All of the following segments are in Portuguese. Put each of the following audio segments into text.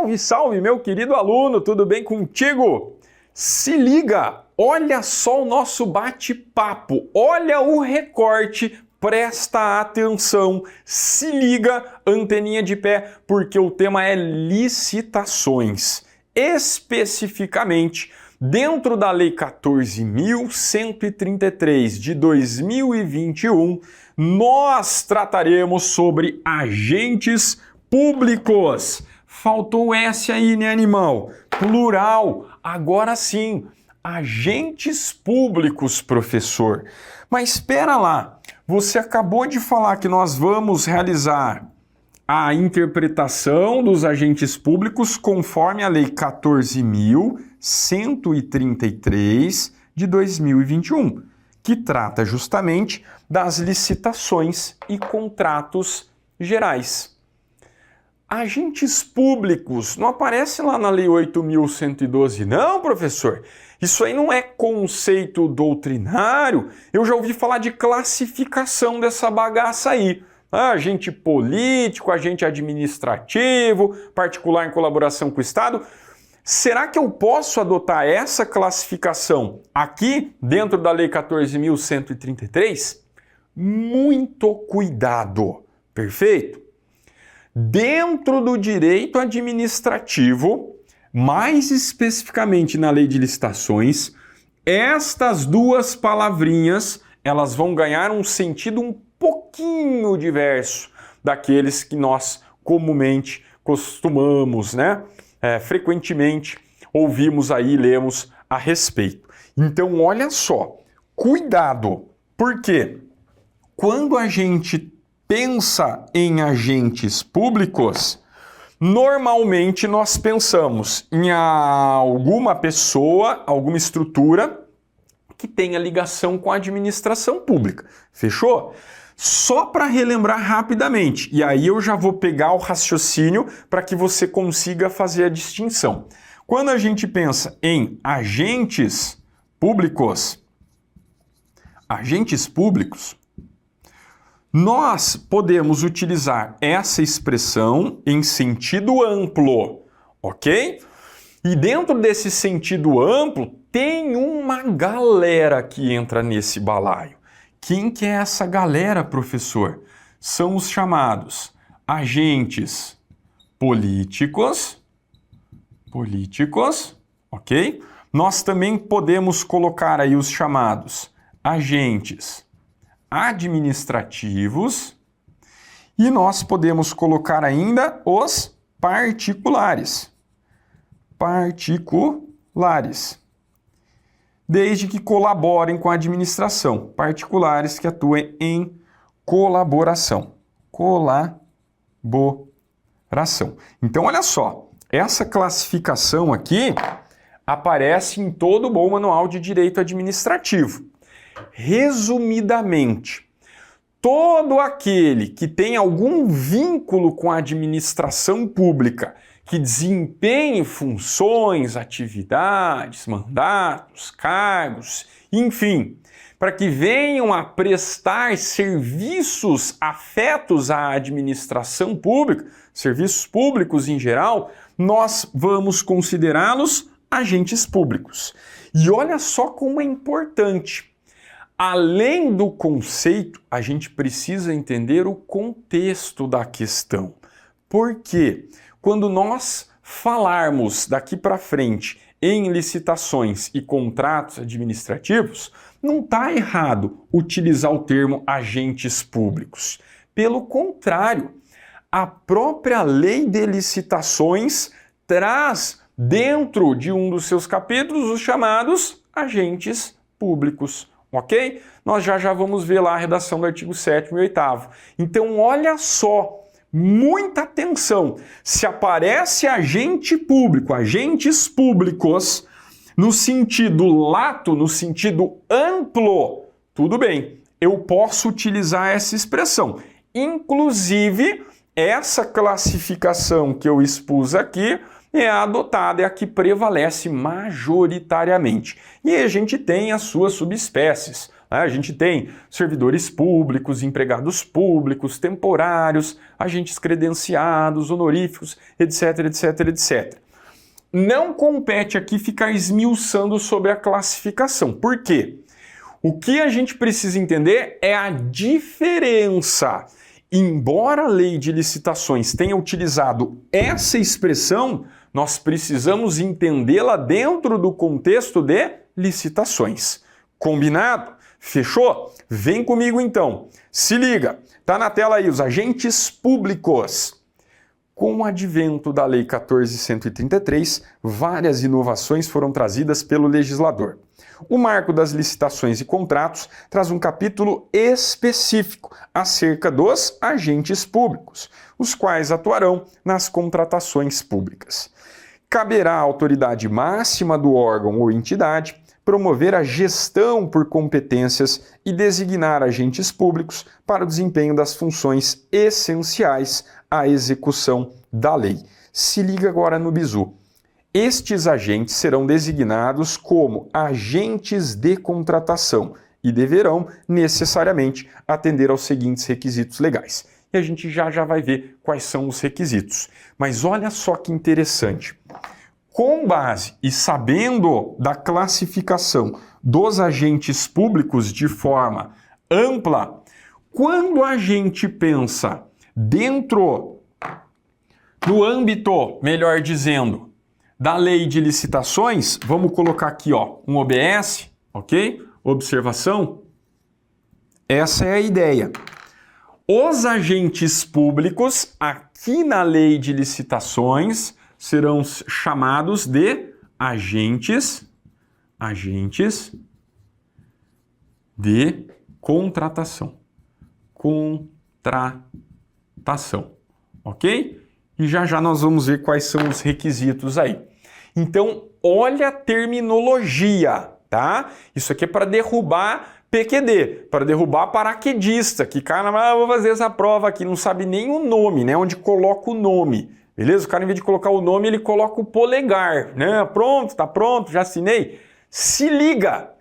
Salve, salve, meu querido aluno, tudo bem contigo? Se liga, olha só o nosso bate-papo, olha o recorte, presta atenção, se liga, anteninha de pé, porque o tema é licitações. Especificamente, dentro da Lei 14.133 de 2021, nós trataremos sobre agentes públicos. Faltou S aí, né, animal? Plural. Agora sim, agentes públicos, professor. Mas espera lá, você acabou de falar que nós vamos realizar a interpretação dos agentes públicos conforme a Lei 14.133 de 2021, que trata justamente das licitações e contratos gerais. Agentes públicos, não aparece lá na Lei 8.112, não, professor? Isso aí não é conceito doutrinário? Eu já ouvi falar de classificação dessa bagaça aí. Agente político, agente administrativo, particular em colaboração com o Estado. Será que eu posso adotar essa classificação aqui dentro da Lei 14.133? Muito cuidado, perfeito? Dentro do direito administrativo, mais especificamente na Lei de Licitações, estas duas palavrinhas, elas vão ganhar um sentido um pouquinho diverso daqueles que nós comumente costumamos, frequentemente ouvimos aí, lemos a respeito. Então, olha só, cuidado, porque quando a gente pensa em agentes públicos, normalmente nós pensamos em alguma pessoa, alguma estrutura que tenha ligação com a administração pública. Fechou? Só para relembrar rapidamente, e aí eu já vou pegar o raciocínio para que você consiga fazer a distinção. Quando a gente pensa em agentes públicos, nós podemos utilizar essa expressão em sentido amplo, ok? E dentro desse sentido amplo, tem uma galera que entra nesse balaio. Quem que é essa galera, professor? São os chamados agentes políticos, ok? Nós também podemos colocar aí os chamados agentes administrativos e nós podemos colocar ainda os particulares, desde que colaborem com a administração, particulares que atuem em colaboração. Então, olha só, essa classificação aqui aparece em todo o bom manual de direito administrativo. Resumidamente, todo aquele que tem algum vínculo com a administração pública, que desempenhe funções, atividades, mandatos, cargos, enfim, para que venham a prestar serviços afetos à administração pública, serviços públicos em geral, nós vamos considerá-los agentes públicos. E olha só como é importante. Além do conceito, a gente precisa entender o contexto da questão. Por quê? Quando nós falarmos daqui para frente em licitações e contratos administrativos, não está errado utilizar o termo agentes públicos. Pelo contrário, a própria lei de licitações traz dentro de um dos seus capítulos os chamados agentes públicos. Ok? Nós já vamos ver lá a redação do artigo 7º e 8º. Então, olha só, muita atenção. Se aparece agente público, agentes públicos, no sentido lato, no sentido amplo, tudo bem, eu posso utilizar essa expressão. Inclusive, essa classificação que eu expus aqui é a adotada, é a que prevalece majoritariamente. E a gente tem as suas subespécies, A gente tem servidores públicos, empregados públicos, temporários, agentes credenciados, honoríficos, etc, etc, etc. Não compete aqui ficar esmiuçando sobre a classificação. Por quê? O que a gente precisa entender é a diferença. Embora a lei de licitações tenha utilizado essa expressão, nós precisamos entendê-la dentro do contexto de licitações. Combinado? Fechou? Vem comigo então. Se liga, tá na tela aí os agentes públicos. Com o advento da Lei 14.133, várias inovações foram trazidas pelo legislador. O Marco das Licitações e Contratos traz um capítulo específico acerca dos agentes públicos, os quais atuarão nas contratações públicas. Caberá à autoridade máxima do órgão ou entidade promover a gestão por competências e designar agentes públicos para o desempenho das funções essenciais à execução da lei. Se liga agora no bizu. Estes agentes serão designados como agentes de contratação e deverão necessariamente atender aos seguintes requisitos legais. E a gente já vai ver quais são os requisitos. Mas olha só que interessante. Com base e sabendo da classificação dos agentes públicos de forma ampla, quando a gente pensa dentro do âmbito, melhor dizendo, da lei de licitações, vamos colocar aqui um OBS, ok? Observação. Essa é a ideia. Os agentes públicos, aqui na lei de licitações, serão chamados de agentes de contratação. Ok? E já nós vamos ver quais são os requisitos aí. Então, olha a terminologia, tá? Isso aqui é para derrubar PQD, para derrubar paraquedista, que cara, vou fazer essa prova aqui, não sabe nem o nome, né? Onde coloca o nome. Beleza? O cara, em vez de colocar o nome, ele coloca o polegar, né? Pronto, tá pronto, já assinei. Se liga!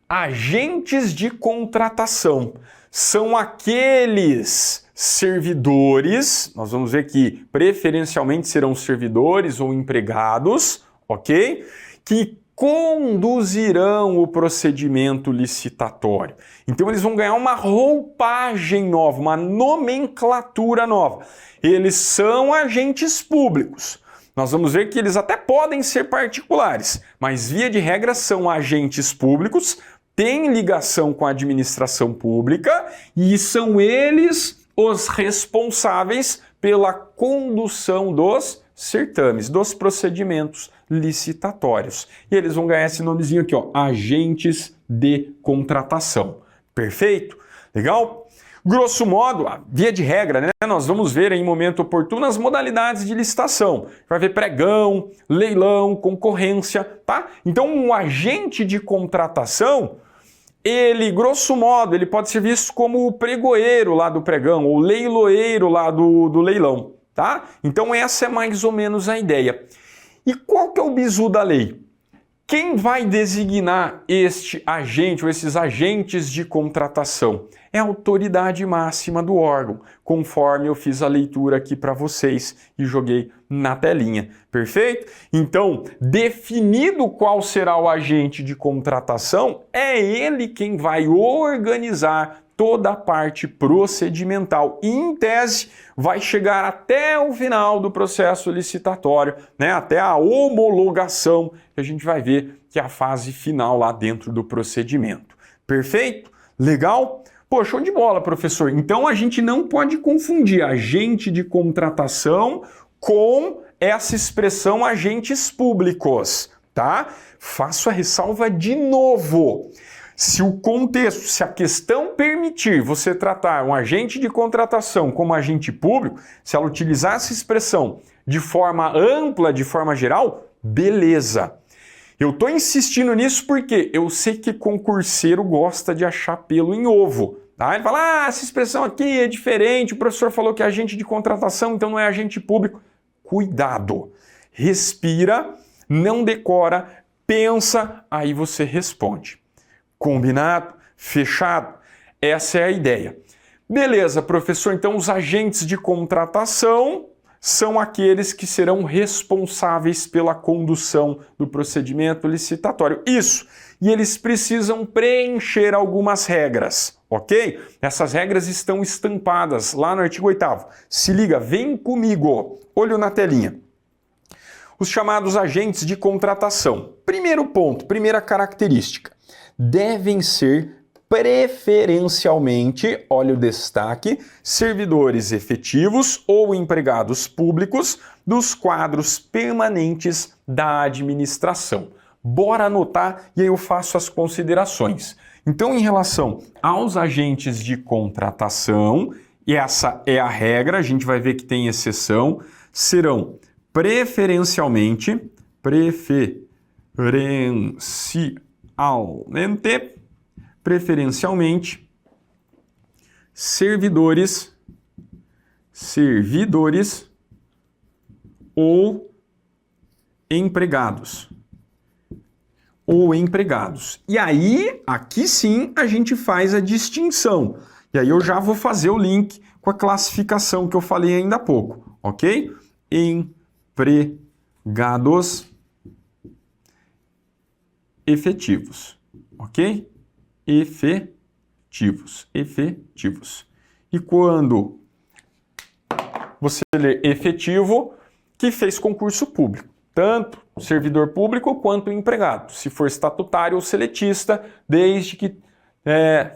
Agentes de contratação são aqueles servidores, nós vamos ver que preferencialmente serão servidores ou empregados, ok? Que conduzirão o procedimento licitatório. Então eles vão ganhar uma roupagem nova, uma nomenclatura nova. Eles são agentes públicos. Nós vamos ver que eles até podem ser particulares, mas via de regra são agentes públicos, têm ligação com a administração pública e são eles os responsáveis pela condução dos certames, dos procedimentos licitatórios. E eles vão ganhar esse nomezinho aqui, agentes de contratação. Perfeito? Legal? Grosso modo, via de regra, né? Nós vamos ver em momento oportuno as modalidades de licitação. Vai ver pregão, leilão, concorrência, tá? Então, um agente de contratação, ele, grosso modo, ele pode ser visto como o pregoeiro lá do pregão, ou leiloeiro lá do leilão, tá? Então, essa é mais ou menos a ideia. E qual que é o bizu da lei? Quem vai designar este agente ou esses agentes de contratação? É a autoridade máxima do órgão, conforme eu fiz a leitura aqui para vocês e joguei na telinha. Perfeito? Então, definido qual será o agente de contratação, é ele quem vai organizar toda a parte procedimental e, em tese, vai chegar até o final do processo licitatório, né? Até a homologação, que a gente vai ver que é a fase final lá dentro do procedimento. Perfeito? Legal? Pô, show de bola, professor. Então a gente não pode confundir agente de contratação com essa expressão agentes públicos, tá? Faço a ressalva de novo. Se o contexto, se a questão permitir você tratar um agente de contratação como agente público, se ela utilizar essa expressão de forma ampla, de forma geral, beleza. Eu estou insistindo nisso porque eu sei que concurseiro gosta de achar pelo em ovo. Tá? Ele fala, essa expressão aqui é diferente, o professor falou que é agente de contratação, então não é agente público. Cuidado, respira, não decora, pensa, aí você responde. Combinado? Fechado? Essa é a ideia. Beleza, professor, então os agentes de contratação são aqueles que serão responsáveis pela condução do procedimento licitatório. Isso! E eles precisam preencher algumas regras, ok? Essas regras estão estampadas lá no artigo 8º. Se liga, vem comigo. Olho na telinha. Os chamados agentes de contratação. Primeiro ponto, primeira característica. Devem ser preferencialmente, olha o destaque, servidores efetivos ou empregados públicos dos quadros permanentes da administração. Bora anotar e aí eu faço as considerações. Então, em relação aos agentes de contratação, e essa é a regra, a gente vai ver que tem exceção, serão preferencialmente servidores ou empregados. E aí, aqui sim, a gente faz a distinção. E aí eu já vou fazer o link com a classificação que eu falei ainda há pouco, ok? Empregados efetivos, ok? Efetivos. E quando você lê efetivo, que fez concurso público, tanto servidor público quanto empregado, se for estatutário ou seletista, desde que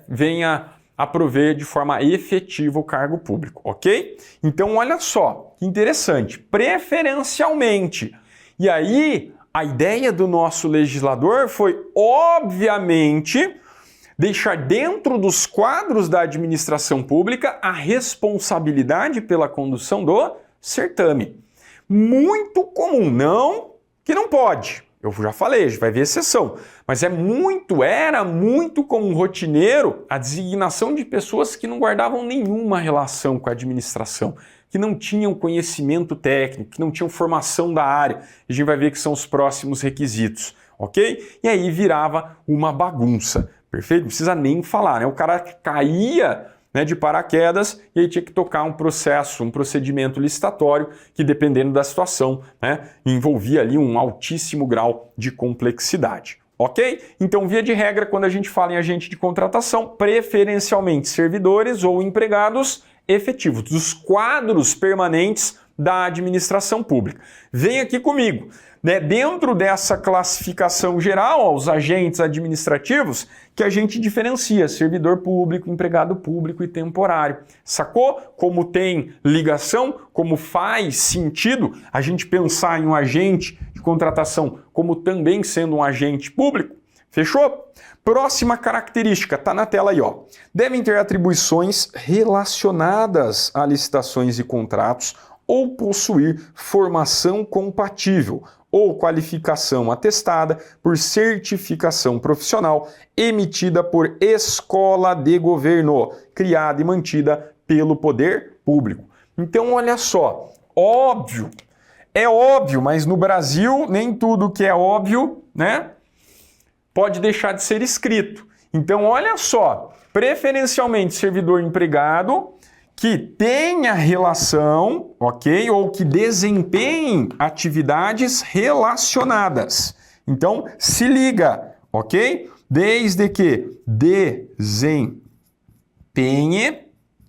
venha a prover de forma efetiva o cargo público, ok? Então, olha só, que interessante, preferencialmente. E aí, a ideia do nosso legislador foi, obviamente, deixar dentro dos quadros da administração pública a responsabilidade pela condução do certame. Muito comum, não que não pode. Eu já falei, a gente vai ver exceção. Mas era muito comum, rotineiro, a designação de pessoas que não guardavam nenhuma relação com a administração, que não tinham conhecimento técnico, que não tinham formação da área. A gente vai ver que são os próximos requisitos, ok? E aí virava uma bagunça, perfeito? Não precisa nem falar, né? O cara caía, né, de paraquedas e aí tinha que tocar um procedimento licitatório que, dependendo da situação, né, envolvia ali um altíssimo grau de complexidade. Ok? Então, via de regra, quando a gente fala em agente de contratação, preferencialmente servidores ou empregados efetivos, dos quadros permanentes da administração pública. Vem aqui comigo. Né? Dentro dessa classificação geral, os agentes administrativos, que a gente diferencia servidor público, empregado público e temporário. Sacou? Como tem ligação, como faz sentido a gente pensar em um agente de contratação como também sendo um agente público? Fechou? Próxima característica, tá na tela aí, ó. Devem ter atribuições relacionadas a licitações e contratos ou possuir formação compatível ou qualificação atestada por certificação profissional emitida por escola de governo, criada e mantida pelo poder público. Então, olha só, óbvio, é óbvio, mas no Brasil nem tudo que é óbvio, né, pode deixar de ser escrito. Então, olha só, preferencialmente servidor empregado que tenha relação, ok? Ou que desempenhe atividades relacionadas. Então, se liga, ok? Desde que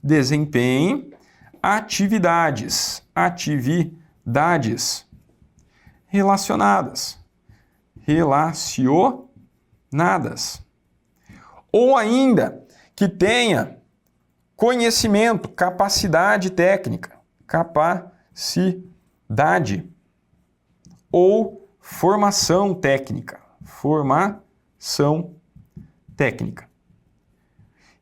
desempenhe atividades relacionadas. Ou ainda que tenha conhecimento, capacidade técnica, ou formação técnica,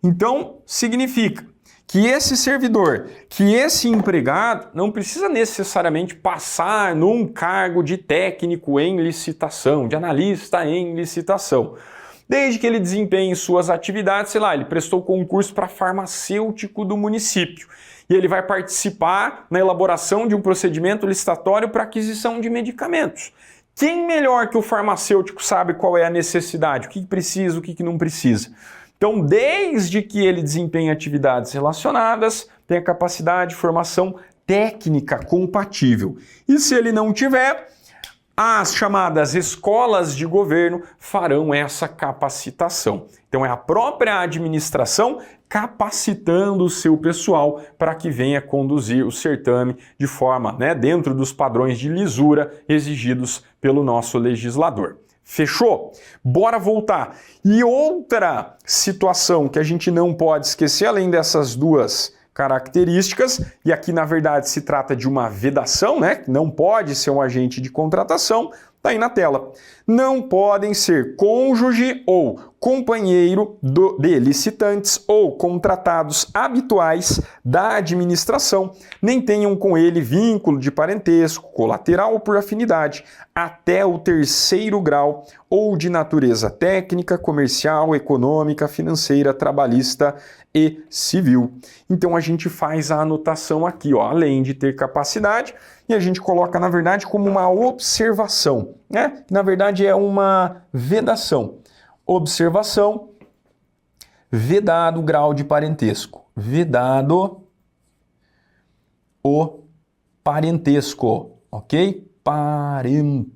Então, significa que esse servidor, que esse empregado não precisa necessariamente passar num cargo de técnico em licitação, de analista em licitação. Desde que ele desempenhe suas atividades, sei lá, ele prestou concurso para farmacêutico do município e ele vai participar na elaboração de um procedimento licitatório para aquisição de medicamentos. Quem melhor que o farmacêutico sabe qual é a necessidade, o que precisa, o que não precisa? Então, desde que ele desempenhe atividades relacionadas, tenha capacidade de formação técnica compatível. E se ele não tiver, as chamadas escolas de governo farão essa capacitação. Então é a própria administração capacitando o seu pessoal para que venha conduzir o certame de forma, dentro dos padrões de lisura exigidos pelo nosso legislador. Fechou? Bora voltar. E outra situação que a gente não pode esquecer, além dessas duas características, e aqui na verdade se trata de uma vedação, não pode ser um agente de contratação, tá aí na tela. Não podem ser cônjuge ou companheiro de licitantes ou contratados habituais da administração, nem tenham com ele vínculo de parentesco, colateral ou por afinidade, até o 3º grau ou de natureza técnica, comercial, econômica, financeira, trabalhista e civil. Então a gente faz a anotação aqui, além de ter capacidade, e a gente coloca na verdade como uma observação, Na verdade é uma vedação. Observação, vedado o grau de parentesco. Vedado o parentesco, ok? Parentesco.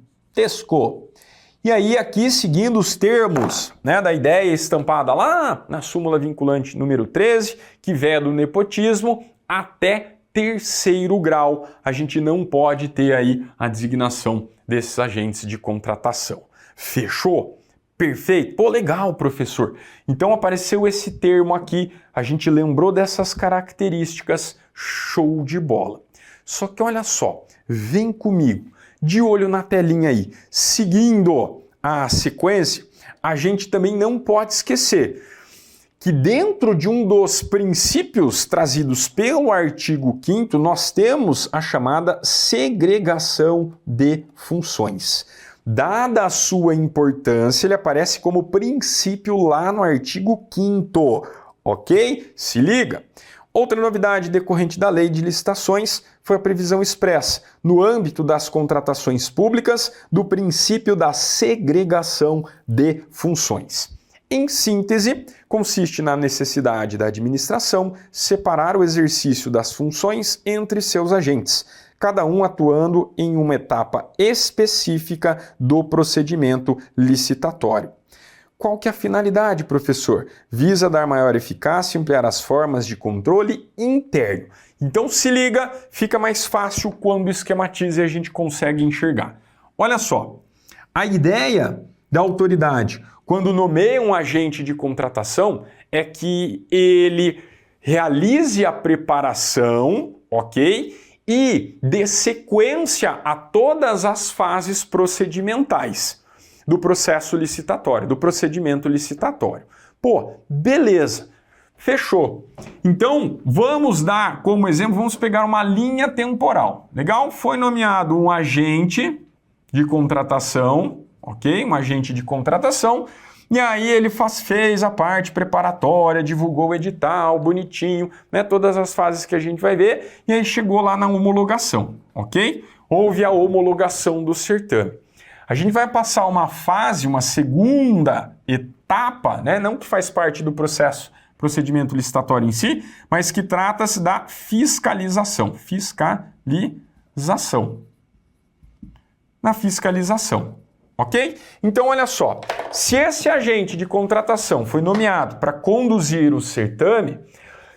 E aí aqui, seguindo os termos da ideia estampada lá na súmula vinculante número 13, que veda o nepotismo até 3º grau, a gente não pode ter aí a designação desses agentes de contratação. Fechou? Perfeito? Pô, legal, professor. Então apareceu esse termo aqui, a gente lembrou dessas características, show de bola. Só que olha só, vem comigo, de olho na telinha aí. Seguindo a sequência, a gente também não pode esquecer que dentro de um dos princípios trazidos pelo artigo 5º, nós temos a chamada segregação de funções. Dada a sua importância, ele aparece como princípio lá no artigo 5º, ok? Se liga! Outra novidade decorrente da Lei de Licitações foi a previsão expressa, no âmbito das contratações públicas, do princípio da segregação de funções. Em síntese, consiste na necessidade da administração separar o exercício das funções entre seus agentes, cada um atuando em uma etapa específica do procedimento licitatório. Qual que é a finalidade, professor? Visa dar maior eficácia e ampliar as formas de controle interno. Então se liga, fica mais fácil quando esquematiza e a gente consegue enxergar. Olha só, a ideia da autoridade, quando nomeia um agente de contratação, é que ele realize a preparação, ok? E dê sequência a todas as fases procedimentais do processo licitatório, do procedimento licitatório. Pô, beleza, fechou. Então, vamos dar como exemplo, vamos pegar uma linha temporal. Legal? Foi nomeado um agente de contratação, ok? Um agente de contratação, e aí ele fez a parte preparatória, divulgou o edital, bonitinho, todas as fases que a gente vai ver, e aí chegou lá na homologação, ok? Houve a homologação do certame. A gente vai passar uma fase, uma segunda etapa, não que faz parte do procedimento licitatório em si, mas que trata-se da fiscalização. Na fiscalização, ok? Então, olha só, se esse agente de contratação foi nomeado para conduzir o certame,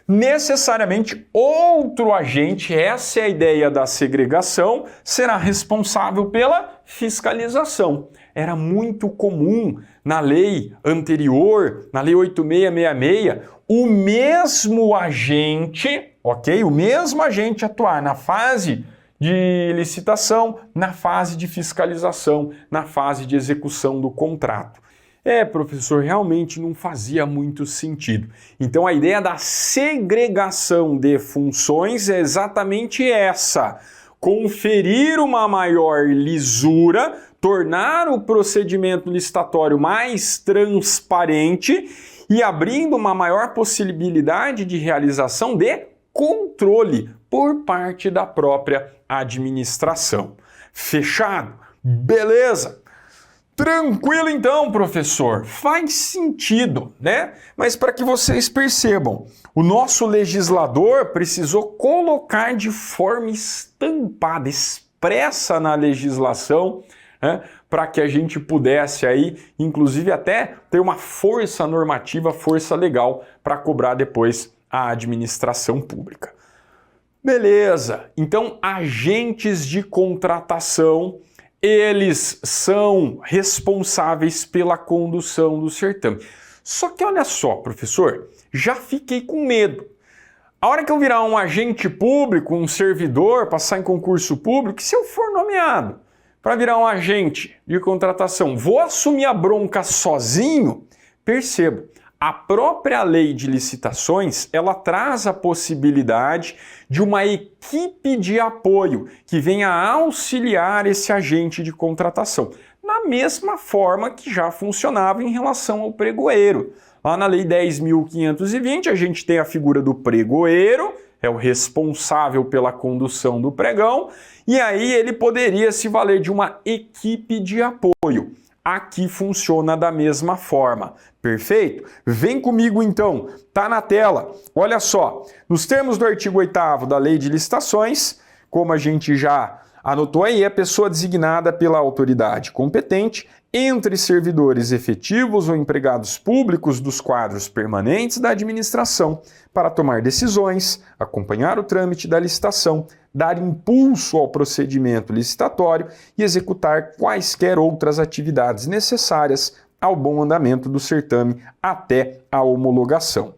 necessariamente outro agente, essa é a ideia da segregação, será responsável pela fiscalização. Era muito comum na lei anterior, na lei 8666, o mesmo agente, ok? O mesmo agente atuar na fase de licitação, na fase de fiscalização, na fase de execução do contrato. Professor, realmente não fazia muito sentido. Então a ideia da segregação de funções é exatamente essa: conferir uma maior lisura, tornar o procedimento licitatório mais transparente e abrindo uma maior possibilidade de realização de controle por parte da própria administração. Fechado? Beleza! Tranquilo então, professor? Faz sentido, né? Mas para que vocês percebam, o nosso legislador precisou colocar de forma estampada, expressa na legislação, né? Para que a gente pudesse aí, inclusive até ter uma força normativa, força legal para cobrar depois a administração pública. Beleza, então agentes de contratação, eles são responsáveis pela condução do certame. Só que olha só, professor, já fiquei com medo. A hora que eu virar um agente público, um servidor, passar em concurso público, se eu for nomeado para virar um agente de contratação, vou assumir a bronca sozinho? Perceba, a própria lei de licitações, ela traz a possibilidade de uma equipe de apoio que venha auxiliar esse agente de contratação, na mesma forma que já funcionava em relação ao pregoeiro. Lá na Lei 10.520, a gente tem a figura do pregoeiro, é o responsável pela condução do pregão, e aí ele poderia se valer de uma equipe de apoio. Aqui funciona da mesma forma. Perfeito? Vem comigo então, tá na tela. Olha só, nos termos do artigo 8º da Lei de Licitações, como a gente já anotou aí, é pessoa designada pela autoridade competente entre servidores efetivos ou empregados públicos dos quadros permanentes da administração para tomar decisões, acompanhar o trâmite da licitação, dar impulso ao procedimento licitatório e executar quaisquer outras atividades necessárias ao bom andamento do certame até a homologação.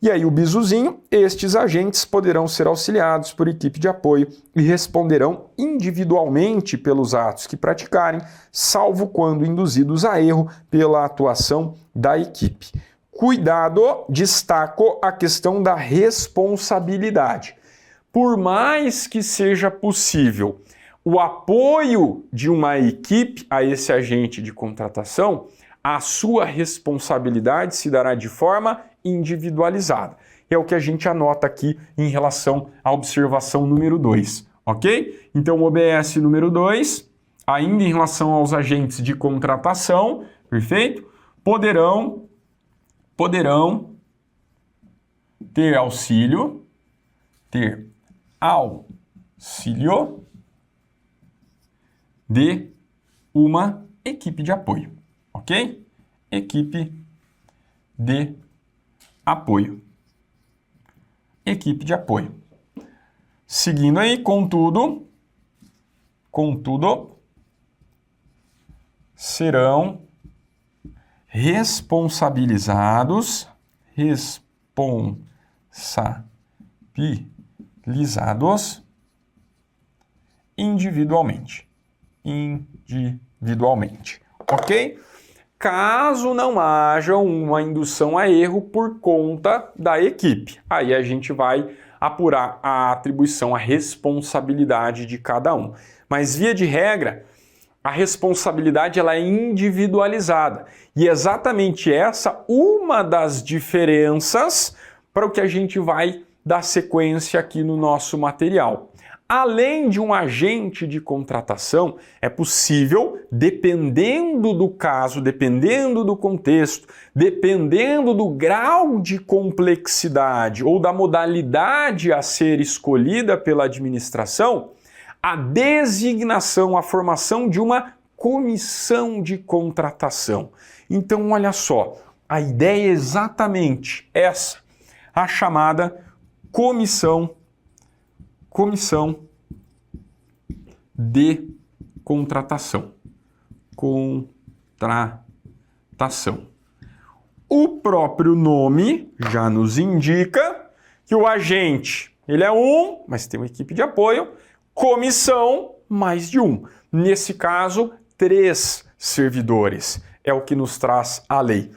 E aí o bizuzinho, estes agentes poderão ser auxiliados por equipe de apoio e responderão individualmente pelos atos que praticarem, salvo quando induzidos a erro pela atuação da equipe. Cuidado, destaco a questão da responsabilidade. Por mais que seja possível o apoio de uma equipe a esse agente de contratação, a sua responsabilidade se dará de forma individualizada. É o que a gente anota aqui em relação à observação número 2, ok? Então, o OBS número 2, ainda em relação aos agentes de contratação, perfeito? Poderão ter auxílio de uma equipe de apoio, ok? Equipe de apoio. Equipe de apoio. Seguindo aí, contudo, serão responsabilizados individualmente, ok? Caso não haja uma indução a erro por conta da equipe. Aí a gente vai apurar a atribuição, a responsabilidade de cada um. Mas, via de regra, a responsabilidade ela é individualizada. E é exatamente essa uma das diferenças para o que a gente vai dar sequência aqui no nosso material. Além de um agente de contratação, é possível, dependendo do caso, dependendo do contexto, dependendo do grau de complexidade ou da modalidade a ser escolhida pela administração, a designação, a formação de uma comissão de contratação. Então, olha só, a ideia é exatamente essa, a chamada comissão de contratação. O próprio nome já nos indica que o agente, ele é um, mas tem uma equipe de apoio, comissão, mais de um. Nesse caso, 3 servidores. É o que nos traz a lei.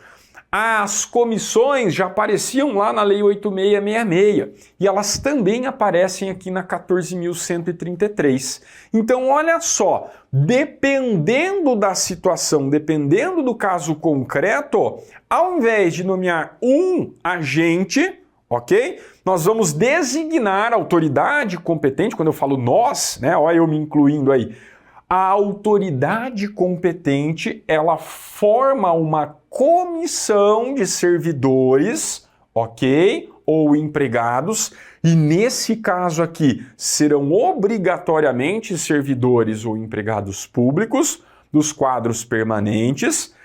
As comissões já apareciam lá na Lei 8.666 e elas também aparecem aqui na 14.133. Então, olha só, dependendo da situação, dependendo do caso concreto, ao invés de nomear um agente, ok? Nós vamos designar a autoridade competente, quando eu falo nós, né? Olha eu me incluindo aí. A autoridade competente, ela forma uma comissão de servidores, ok? Ou empregados, e nesse caso aqui serão obrigatoriamente servidores ou empregados públicos dos quadros permanentes,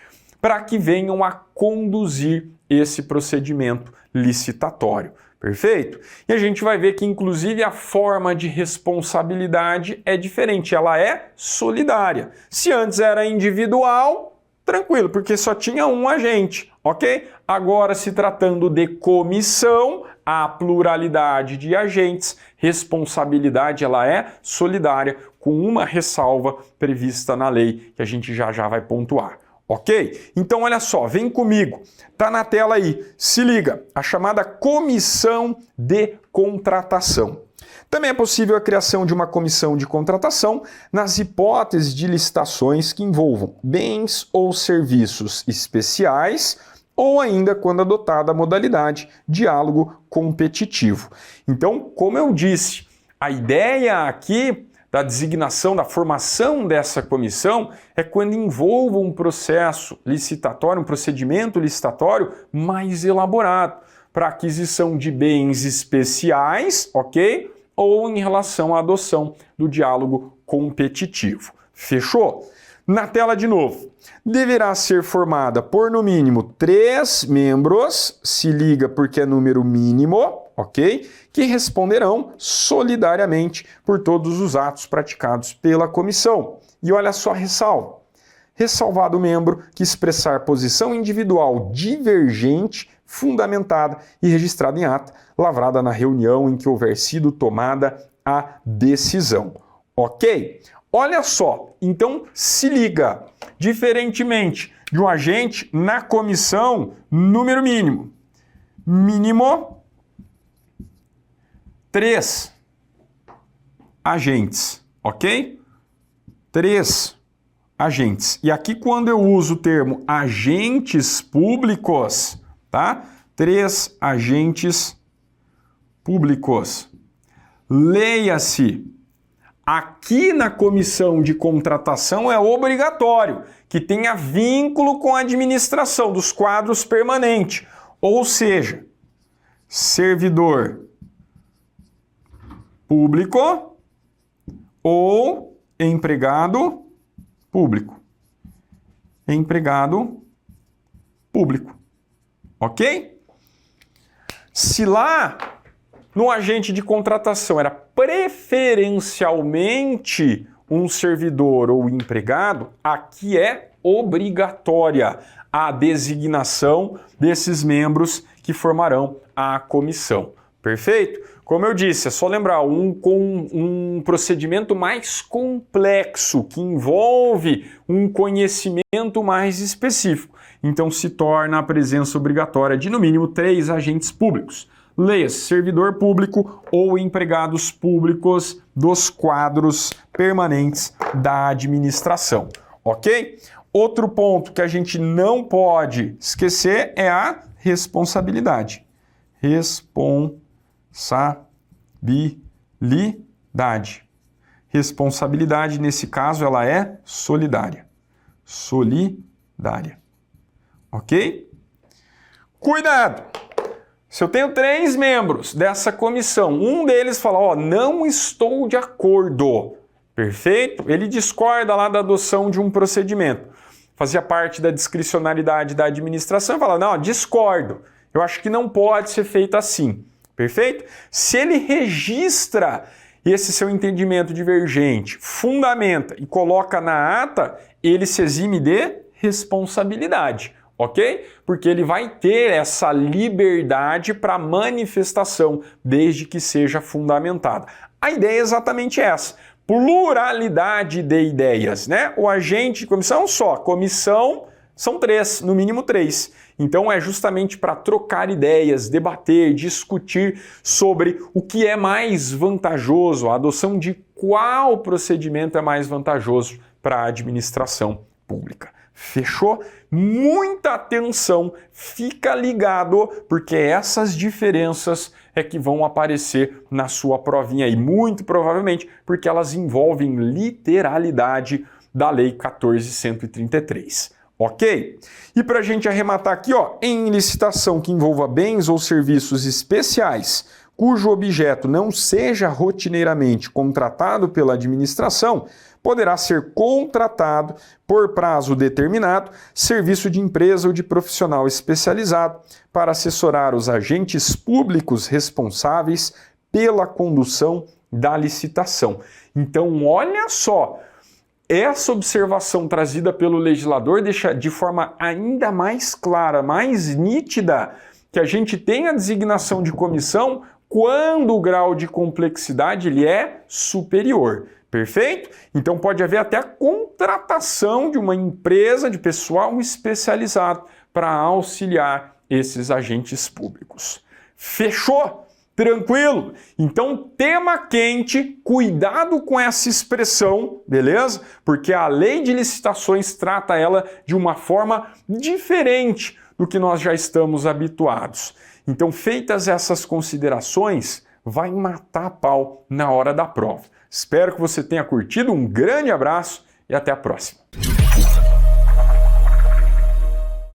para que venham a conduzir esse procedimento licitatório. Perfeito? E a gente vai ver que, inclusive, a forma de responsabilidade é diferente, ela é solidária. Se antes era individual, tranquilo, porque só tinha um agente, ok? Agora, se tratando de comissão, a pluralidade de agentes, responsabilidade ela é solidária, com uma ressalva prevista na lei, que a gente já vai pontuar. Ok? Então, olha só, vem comigo. Tá na tela aí. Se liga, a chamada comissão de contratação. Também é possível a criação de uma comissão de contratação nas hipóteses de licitações que envolvam bens ou serviços especiais ou ainda quando adotada a modalidade diálogo competitivo. Então, como eu disse, a ideia aqui da designação, da formação dessa comissão é quando envolva um processo licitatório, um procedimento licitatório mais elaborado para aquisição de bens especiais, ok? Ou em relação à adoção do diálogo competitivo. Fechou? Na tela de novo. Deverá ser formada por no mínimo 3 membros, se liga porque é número mínimo, ok? Que responderão solidariamente por todos os atos praticados pela comissão. E olha só a ressalva. Ressalvado o membro que expressar posição individual divergente, fundamentada e registrada em ata, lavrada na reunião em que houver sido tomada a decisão. Ok? Olha só, então se liga, diferentemente de um agente na comissão, número mínimo. Mínimo 3 agentes, ok? 3 agentes. E aqui quando eu uso o termo agentes públicos, tá? 3 agentes públicos. Leia-se, aqui na comissão de contratação é obrigatório que tenha vínculo com a administração dos quadros permanentes, ou seja, servidor público ou empregado público. Empregado público. Ok? Se lá no agente de contratação era preferencialmente um servidor ou empregado, aqui é obrigatória a designação desses membros que formarão a comissão. Perfeito? Como eu disse, é só lembrar, um procedimento mais complexo, que envolve um conhecimento mais específico. Então se torna a presença obrigatória de no mínimo 3 agentes públicos. Leia-se, servidor público ou empregados públicos dos quadros permanentes da administração. Ok? Outro ponto que a gente não pode esquecer é a responsabilidade. Responsabilidade. Responsabilidade, nesse caso, ela é solidária. Solidária. Ok? Cuidado! Se eu tenho 3 membros dessa comissão, um deles fala, ó, não estou de acordo. Perfeito? Ele discorda lá da adoção de um procedimento. Fazia parte da discricionariedade da administração e fala, não, discordo. Eu acho que não pode ser feito assim. Perfeito? Se ele registra esse seu entendimento divergente, fundamenta e coloca na ata, ele se exime de responsabilidade, ok? Porque ele vai ter essa liberdade para manifestação, desde que seja fundamentada. A ideia é exatamente essa. Pluralidade de ideias, né? O agente de comissão só, comissão são 3, no mínimo 3. Então é justamente para trocar ideias, debater, discutir sobre o que é mais vantajoso, a adoção de qual procedimento é mais vantajoso para a administração pública. Fechou? Muita atenção, fica ligado, porque essas diferenças é que vão aparecer na sua provinha aí, muito provavelmente porque elas envolvem literalidade da Lei 14.133. Ok? E para a gente arrematar aqui, ó, em licitação que envolva bens ou serviços especiais, cujo objeto não seja rotineiramente contratado pela administração, poderá ser contratado por prazo determinado serviço de empresa ou de profissional especializado para assessorar os agentes públicos responsáveis pela condução da licitação. Então, olha só, essa observação trazida pelo legislador deixa de forma ainda mais clara, mais nítida, que a gente tem a designação de comissão quando o grau de complexidade ele é superior. Perfeito? Então pode haver até a contratação de uma empresa de pessoal especializado para auxiliar esses agentes públicos. Fechou? Tranquilo? Então, tema quente, cuidado com essa expressão, beleza? Porque a lei de licitações trata ela de uma forma diferente do que nós já estamos habituados. Então, feitas essas considerações, vai matar a pau na hora da prova. Espero que você tenha curtido, um grande abraço e até a próxima.